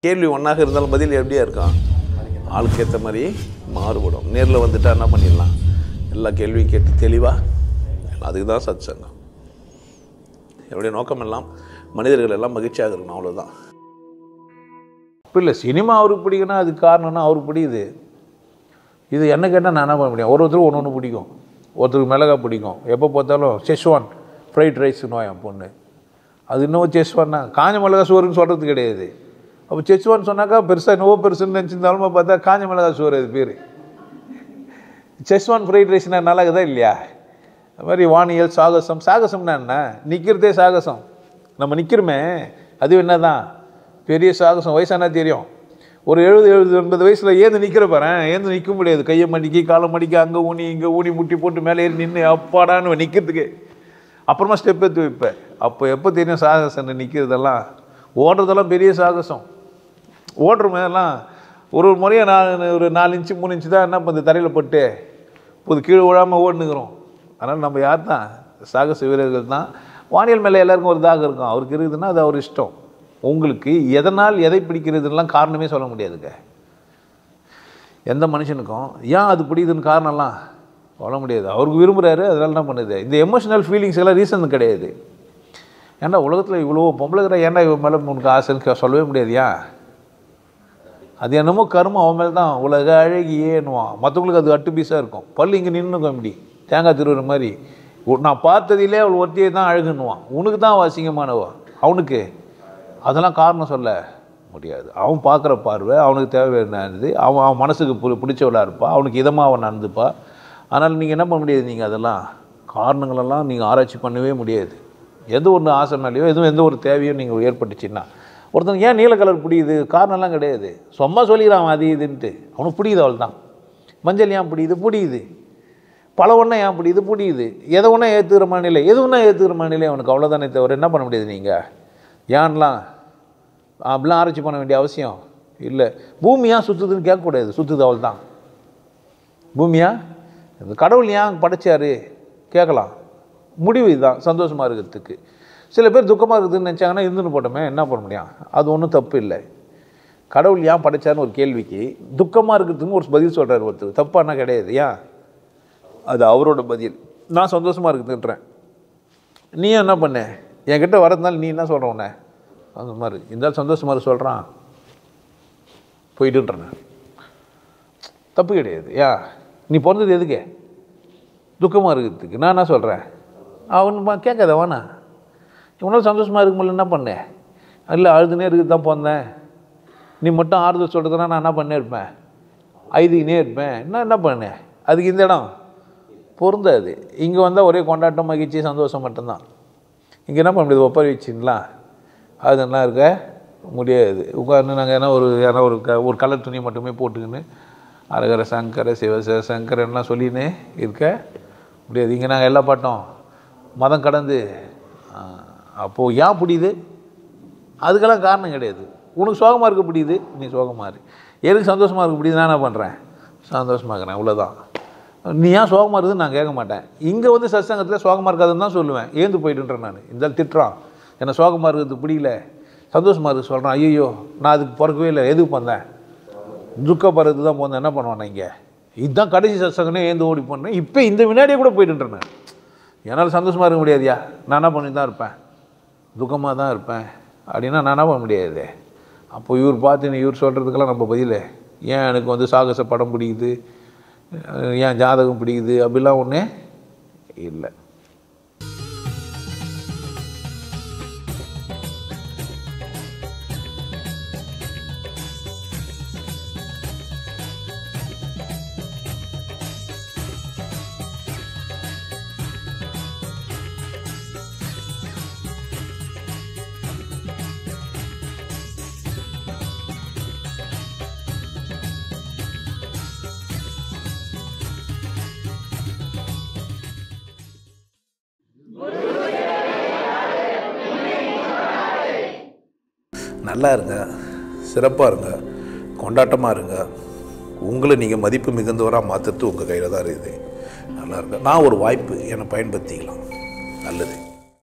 கேள்வி ஒன்றாக இருந்தாலும் பதில் எப்படியா இருக்கும்? ஆளுக்கு ஏற்ற மாதிரி மாறுபடும். நேரில் வந்துட்டா என்ன பண்ணிடலாம்? எல்லா கேள்வியும் கேட்டு தெளிவாக, அதுக்கு தான் சத் சங்கம். என்னுடைய நோக்கம் எல்லாம் மனிதர்கள் எல்லாம் மகிழ்ச்சியாக இருக்கணும், அவ்வளோதான். இப்போ இல்லை, சினிமா அவருக்கு பிடிக்குன்னா அதுக்கு காரணம்னா அவருக்கு பிடிக்குது. இது என்ன கேட்டால் நான் என்ன பண்ண முடியும்? ஒருத்தருக்கு ஒன்று ஒன்று பிடிக்கும். ஒருத்தருக்கு மிளகா பிடிக்கும். எப்போ பார்த்தாலும் செஷ்வான் ஃப்ரைட் ரைஸ்னு என் பொண்ணு. அது இன்னும் செஷ்வான்னா காஞ்ச மிளகா சோறுன்னு சொல்கிறது கிடையாது. அப்போ செஷ்வான் சொன்னாக்கா பெருசாக என்னவோ பெருசுன்னு நினச்சிருந்தாலுமே பார்த்தா காஞ்ச மிளகா சோறு அது பேர். செஷ்வான் ஃப்ரைட் ரைஸ்னா நல்லா இருக்குதா இல்லையா? அது மாதிரி வானியல் சாகசம். சாகசம்னா என்ன? நிற்கிறதே சாகசம். நம்ம நிற்கிறோமே அது என்ன தான் பெரிய சாகசம். வயசானா தெரியும். ஒரு 70-80 வயசில் ஏந்து நிற்கிற பாரு, ஏந்து நிற்க முடியாது. கையை மடிக்கி காலை மடிக்கி அங்கே ஊனி இங்கே ஊனி முட்டி போட்டு மேலே ஏறி நின்று அப்பாடான்னு நிற்கிறதுக்கு அப்புறமா ஸ்டெப் எடுத்து வைப்பேன். அப்போ எப்போ தெரியும் சாகசம்? நிற்கிறதெல்லாம் ஓடுறதெல்லாம் பெரிய சாகசம். ஓடுற மாதிரிலாம் ஒரு முறையாக ஒரு 4 இன்ச்சு 3 இன்ச்சு தான் என்ன பண்ணுது தரையில் பட்டு இப்போது கீழே விழாமல் ஓடுனுக்கிறோம். அதனால் நம்ம யார் தான்? சாகச வீரர்கள் தான். வானியல் மேலே எல்லாருக்கும் ஒரு தாகம் இருக்கும். அவருக்கு இருக்குதுன்னா அது அவர் இஷ்டம். உங்களுக்கு எதனால் எதை பிடிக்கிறதுலாம் காரணமே சொல்ல முடியாதுங்க. எந்த மனுஷனுக்கும் ஏன் அது பிடிக்குதுன்னு காரணம்லாம் சொல்ல முடியாது. அவருக்கு விரும்புகிறாரு, அதனால என்ன பண்ணுது? இந்த எமோஷனல் ஃபீலிங்ஸ் எல்லாம் ரீசன் கிடையாது. ஏன்னா உலகத்தில் இவ்வளோ பொம்பளைக்கிற ஏன்னா இவன் மேலே உனக்கு ஆசைன்னு சொல்லவே முடியாது. ஏன்? அது என்னமோ கருமம் அவன் மேலே தான். உலக அழகியேன்னுவான். மற்றவங்களுக்கு அது அட்டு பீஸாக இருக்கும். பல்லு இங்கே நின்றுக்கும். இப்படி தேங்காய் திருவுற மாதிரி நான் பார்த்ததிலே அவள் ஒருத்தியே தான் அழகுன்னுவான். உனக்கு தான் அசிங்கமானவா. அவனுக்கு அதெல்லாம் காரணம் சொல்ல முடியாது. அவன் பார்க்குற பார்வை அவனுக்கு தேவையானது. அவன் மனசுக்கு பிடிச்சவளாக இருப்பா. அவனுக்கு இதமாக அவன் நடந்துப்பா. அதனால் நீங்கள் என்ன பண்ண முடியாது? நீங்கள் அதெல்லாம் காரணங்களெல்லாம் நீங்கள் ஆராய்ச்சி பண்ணவே முடியாது. எது ஒன்று ஆசை மேலேயோ எந்த ஒரு தேவையோ நீங்கள் ஏற்பட்டுச்சுன்னா ஒருத்தனுக்கு ஏன் நீல கலர் பிடிக்குது காரணம்லாம் கிடையாது. சும்மா சொல்லிக்கிறான் அது இதுன்ட்டு. அவனுக்கு பிடிக்குது, அவள் தான். மஞ்சள் ஏன் பிடிக்குது? பிடிக்குது. பல ஒன்றை ஏன் பிடிக்குது? பிடிக்குது. எதை ஒன்றா ஏற்றுக்கிற மனநிலை, எது ஒன்றா ஏற்றுக்கிற மனநிலை அவனுக்கு. அவ்வளோதானே தவிர என்ன பண்ண முடியாது? நீங்கள் ஏன்லாம் அப்படிலாம் ஆராய்ச்சி பண்ண வேண்டிய அவசியம் இல்லை. பூமி ஏன் சுற்றுதுன்னு கேட்கக்கூடாது. சுற்றுது, அவள் தான். பூமியா இந்த கடவுள் ஏன் படைச்சாரு கேட்கலாம். முடிவு இதுதான், சந்தோஷமாக இருக்கிறதுக்கு. சில பேர் துக்கமாக இருக்குதுன்னு நினச்சாங்கன்னா இருந்துன்னு போட்டோமே, என்ன பண்ண முடியும்? அது ஒன்றும் தப்பு இல்லை. கடவுள் ஏன் படைச்சாருன்னு ஒரு கேள்விக்கு துக்கமாக இருக்கிறதுக்கு ஒரு பதில் சொல்கிறார் ஒருத்தர். தப்பானா கிடையாது. ஏன்? அது அவரோட பதில். நான் சந்தோஷமாக இருக்குதுன்றேன். நீ என்ன பண்ண? என்கிட்ட வரதுனால நீ என்ன சொல்கிற? உன்னை அந்த மாதிரி இருந்தாலும் சந்தோஷமாக சொல்கிறான் போயிட்டுன்றேன். தப்பு கிடையாது. ஏன்? நீ பிறந்தது எதுக்கு? துக்கமாக இருக்கிறதுக்கு. நான் என்ன சொல்கிறேன்? அவனு கேட்காத வாண்ணா. இவனால் சந்தோஷமாக இருக்க முடியல என்ன பண்ணேன்? இல்லை அழுதுனே இருக்குது தான் பிறந்தேன். நீ மட்டும் ஆறுதல் சொல்கிறதுனா நான் என்ன பண்ணே இருப்பேன்? ஐதுக்கினே இருப்பேன். என்ன பண்ணேன்? அதுக்கு இந்த இடம் பொருந்தாது. இங்கே வந்தால் ஒரே கொண்டாட்டம் மகிழ்ச்சி சந்தோஷம் மட்டும்தான். இங்கே என்ன பண்ண முடியாது? ஒப்பாரி வச்சிங்களா? அது என்ன இருக்க முடியாது. உட்காந்து நாங்கள் ஏன்னா ஒரு கலர் துணி மட்டுமே போட்டுக்கின்னு அரகர சங்கர சிவச சங்கரன்லாம் சொல்லின்னு இருக்க முடியாது. இங்கே நாங்கள் எல்லா பாட்டும் மதம் கடந்து. அப்போது ஏன் பிடிக்குது? அதுக்கெல்லாம் காரணம் கிடையாது. உனக்கு சோகமாக இருக்க பிடிக்குது, நீ சோகமாக இரு. எனக்கு சந்தோஷமாக இருக்க பிடிக்குது, நான் என்ன பண்ணுறேன்? சந்தோஷமாக இருக்கிறேன், இவ்வளோதான். நீ ஏன் சோகமாக இருக்குதுன்னு நான் கேட்க மாட்டேன். இங்கே வந்து சத்சங்கத்தில் சோகமாக இருக்காதுன்னு தான் சொல்லுவேன். ஏந்து போயிட்டுன்றேன் நான். இந்த திட்டுறான், என்னை சோகமாக இருக்கிறது பிடிக்கல, சந்தோஷமாக இருக்குது சொல்கிறான். ஐயோ நான் அதுக்கு பிறக்கவே இல்லை. எதுக்கு வந்தேன்? துக்கப்படுறது தான் போந்தேன். என்ன பண்ணுவானே இங்கே? இதுதான் கடைசி சத்சங்கனே ஏந்து ஓடி போனேன். இப்போ இந்த வினாடியே கூட போயிட்டுன்றேன் நான். என்னால் சந்தோஷமாக இருக்க முடியாதுயா. நான் என்ன பண்ணி தான் இருப்பேன்? துக்கமாக தான் இருப்பேன் அப்படின்னா நான் என்ன பண்ண முடியாது? அப்போ இவர் பார்த்து இவர் சொல்கிறதுக்கெல்லாம் நம்ம பதில் ஏன் எனக்கு வந்து சாகச படம் பிடிக்குது, ஏன் ஜாதகம் பிடிக்குது அப்படிலாம் ஒன்றே இல்லை. நல்லா இருங்க, சிறப்பாக இருங்க, கொண்டாட்டமாக இருங்க. உங்களை நீங்கள் மதிப்பு மிகுந்தவராக மாற்றுறது உங்கள் கையில் தான் இருக்குது. நல்லா இருங்க. நான் ஒரு வாய்ப்பு என்னை பயன்படுத்திக்கலாம். நல்லது.